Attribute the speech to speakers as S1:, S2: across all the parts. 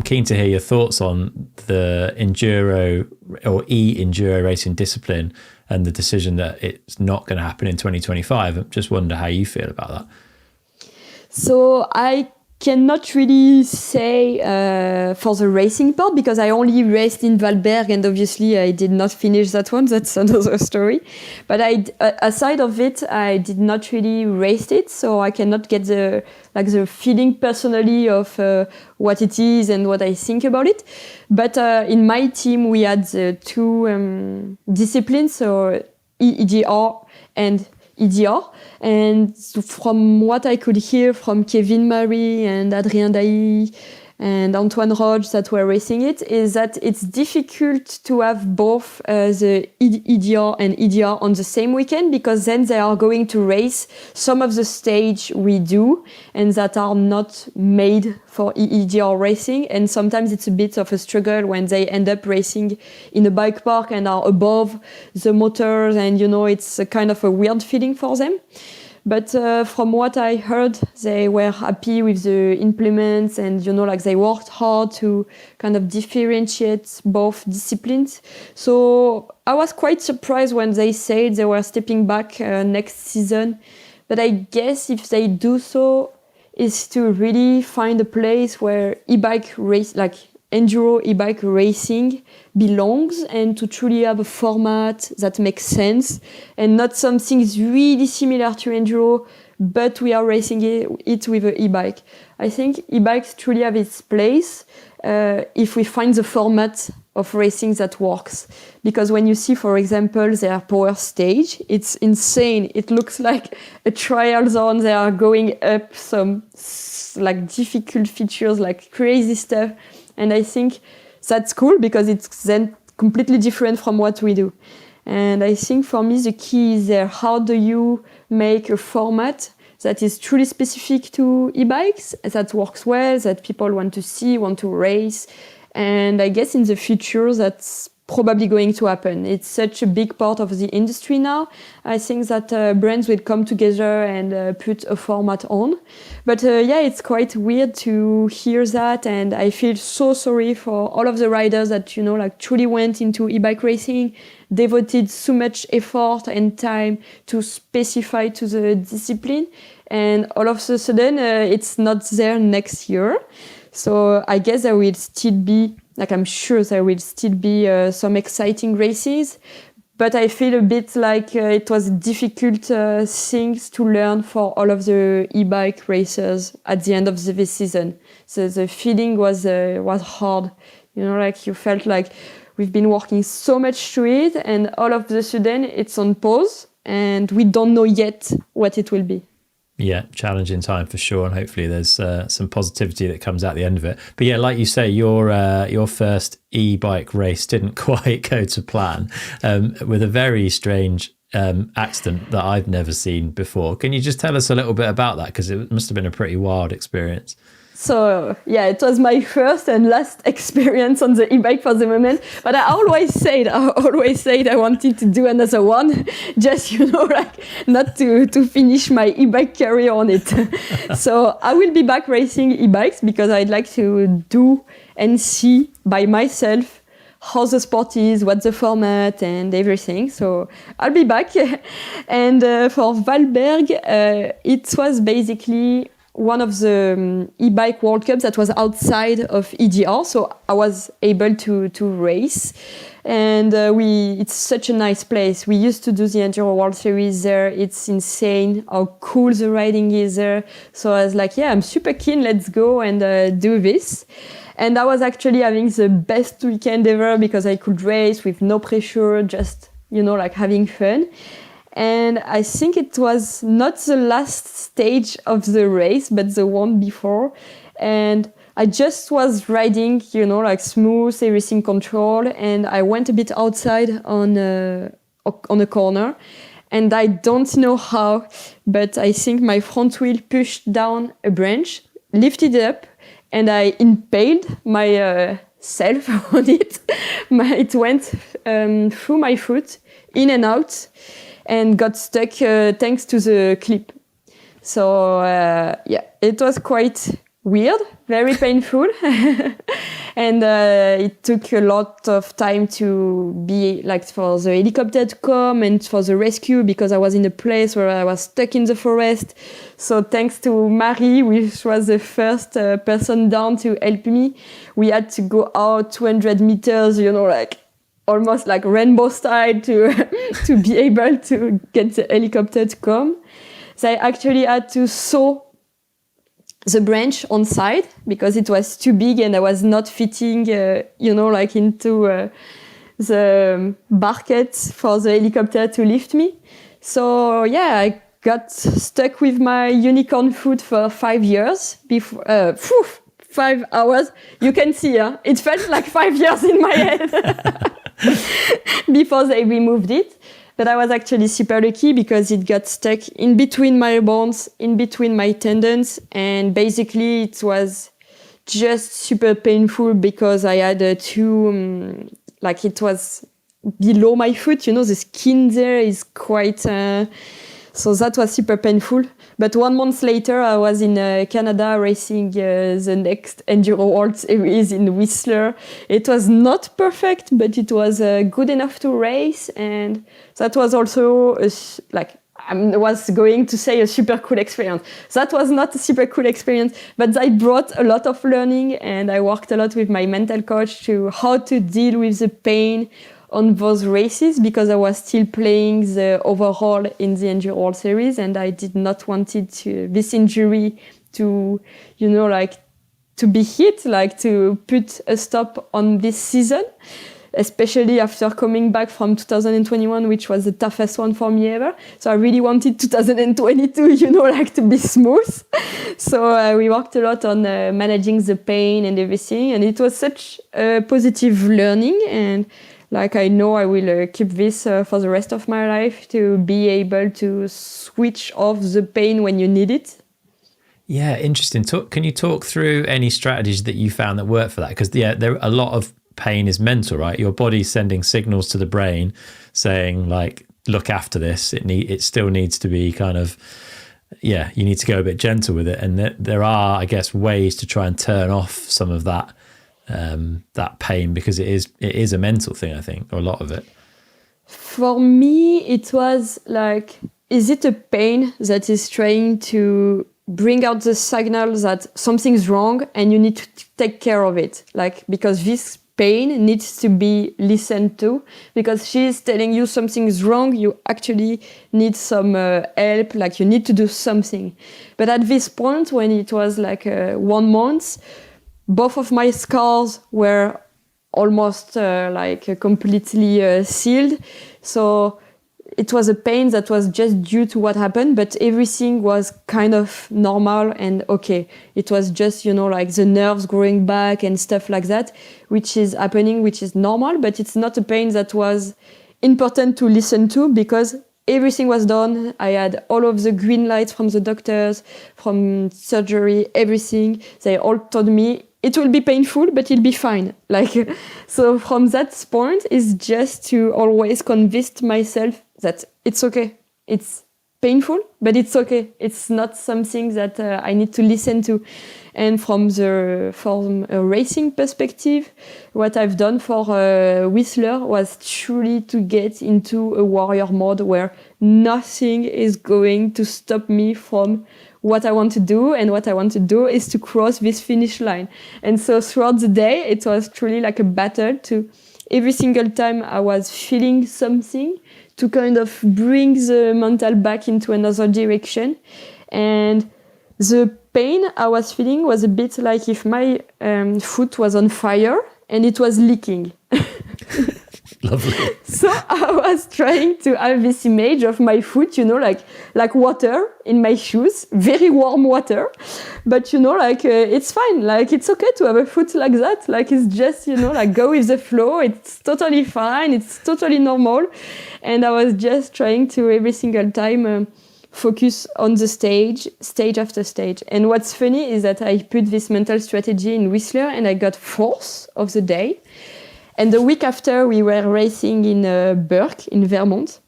S1: keen to hear your thoughts on the enduro or E-Enduro racing discipline and the decision that it's not going to happen in 2025. I just wonder how you feel about that.
S2: So I cannot really say for the racing part, because I only raced in Valberg, and obviously I did not finish that one. That's another story. But aside of it, I did not really race it, so I cannot get the feeling personally of what it is and what I think about it. But in my team, we had the two disciplines, so E-EDR and E-EDR. And from what I could hear from Kevin Marie and Adrien Dailly and Antoine Roche that were racing it, is that it's difficult to have both the E-EDR and EDR on the same weekend, because then they are going to race some of the stage we do and that are not made for E-EDR racing. And sometimes it's a bit of a struggle when they end up racing in a bike park and are above the motors, and it's a kind of a weird feeling for them. But from what I heard, they were happy with the implements, and they worked hard to kind of differentiate both disciplines. So I was quite surprised when they said they were stepping back next season. But I guess if they do so, is to really find a place where e-bike race, like enduro e-bike racing, belongs, and to truly have a format that makes sense and not something really similar to enduro, but we are racing it with an e-bike. I think e-bikes truly have its place if we find the format of racing that works. Because when you see, for example, their power stage, it's insane. It looks like a trial zone. They are going up some difficult features, like crazy stuff. And I think that's cool because it's then completely different from what we do. And I think for me, the key is there. How do you make a format that is truly specific to e-bikes, that works well, that people want to see, want to race? And I guess in the future, that's probably going to happen. It's such a big part of the industry now. I think that brands will come together and put a format on. But it's quite weird to hear that, and I feel so sorry for all of the riders that truly went into e-bike racing, devoted so much effort and time to specify to the discipline, and all of a sudden it's not there next year. So I guess there will still be, I'm sure there will still be some exciting races, but I feel a bit like it was difficult things to learn for all of the e-bike racers at the end of the season. So the feeling was hard. You felt like we've been working so much to it, and all of a sudden it's on pause, and we don't know yet what it will be.
S1: Yeah, challenging time for sure, and hopefully there's some positivity that comes out the end of it. But yeah, like you say, your first e-bike race didn't quite go to plan, with a very strange accident that I've never seen before. Can you just tell us a little bit about that? Because it must have been a pretty wild experience.
S2: So yeah, it was my first and last experience on the e-bike for the moment. But I always said I wanted to do another one, just not to finish my e-bike career on it. So I will be back racing e-bikes because I'd like to do and see by myself how the sport is, what the format and everything. So I'll be back. And for Valberg, it was basically one of the e-bike World Cups that was outside of EDR, so I was able to race. And it's such a nice place. We used to do the Enduro World Series there. It's insane how cool the riding is there. So I was like, yeah, I'm super keen, let's go and do this. And I was actually having the best weekend ever because I could race with no pressure, just, having fun. And I think it was not the last stage of the race, but the one before. And I just was riding, smooth, everything control. And I went a bit outside on a corner. And I don't know how, but I think my front wheel pushed down a branch, lifted it up, and I impaled myself on it. It went through my foot, in and out, and got stuck thanks to the clip. So it was quite weird, very painful. And it took a lot of time to be like for the helicopter to come and for the rescue, because I was in a place where I was stuck in the forest. So thanks to Marie, which was the first person down to help me, we had to go out 200 meters, like almost like rainbow style to to be able to get the helicopter to come. So I actually had to saw the branch on side because it was too big and I was not fitting, like into the bucket for the helicopter to lift me. So yeah, I got stuck with my unicorn foot for 5 years. 5 hours. You can see, it felt like 5 years in my head before they removed it. But I was actually super lucky because it got stuck in between my bones, in between my tendons. And basically it was just super painful because I had it was below my foot, the skin there is quite, so that was super painful. But 1 month later, I was in Canada racing the next Enduro World Series in Whistler. It was not perfect, but it was good enough to race. And that was also, I was going to say a super cool experience. That was not a super cool experience, but I brought a lot of learning and I worked a lot with my mental coach to how to deal with the pain on those races because I was still playing the overall in the Enduro World Series and I did not want this injury to, to be hit, to put a stop on this season, especially after coming back from 2021, which was the toughest one for me ever. So I really wanted 2022, to be smooth. So we worked a lot on managing the pain and everything. And it was such a positive learning. And I know I will keep this for the rest of my life to be able to switch off the pain when you need it.
S1: Yeah, interesting. Can you talk through any strategies that you found that work for that? Because there a lot of pain is mental, right? Your body's sending signals to the brain saying look after this. It still needs to be kind of, you need to go a bit gentle with it. And there are, I guess, ways to try and turn off some of that pain because it is a mental thing, I think, or a lot of it.
S2: For me, it was is it a pain that is trying to bring out the signal that something's wrong and you need to take care of it? Because this pain needs to be listened to because she's telling you something's wrong, you actually need some help, you need to do something. But at this point, when it was 1 month, both of my scars were almost completely sealed. So it was a pain that was just due to what happened, but everything was kind of normal and okay. It was just, the nerves growing back and stuff like that, which is happening, which is normal, but it's not a pain that was important to listen to because everything was done. I had all of the green lights from the doctors, from surgery, everything. They all told me it will be painful, but it'll be fine. So from that point, it's just to always convince myself that it's okay. It's painful, but it's okay. It's not something that I need to listen to. And from a racing perspective, what I've done for Whistler was truly to get into a warrior mode where nothing is going to stop me from what I want to do, and what I want to do is to cross this finish line. And so throughout the day, it was truly like a battle to every single time I was feeling something to kind of bring the mental back into another direction. And the pain I was feeling was a bit like if my foot was on fire and it was leaking.
S1: Lovely.
S2: So I was trying to have this image of my foot, like water in my shoes, very warm water. But, it's fine. It's okay to have a foot like that. It's just, go with the flow. It's totally fine. It's totally normal. And I was just trying to every single time focus on the stage after stage. And what's funny is that I put this mental strategy in Whistler and I got 4th of the day. And the week after, we were racing in Burke, in Vermont.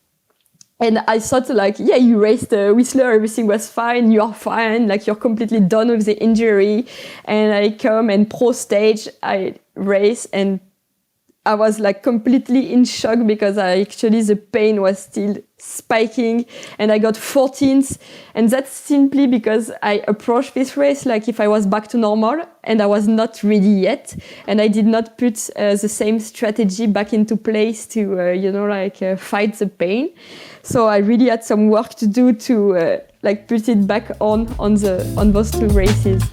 S2: And I thought like, yeah, you raced Whistler, everything was fine, you are fine, like you're completely done with the injury. And I come and pro stage, I race, and I was like completely in shock because the pain was still spiking, and I got 14th. And that's simply because I approached this race like if I was back to normal, and I was not ready yet. And I did not put the same strategy back into place to, fight the pain. So I really had some work to do to put it back on those two races.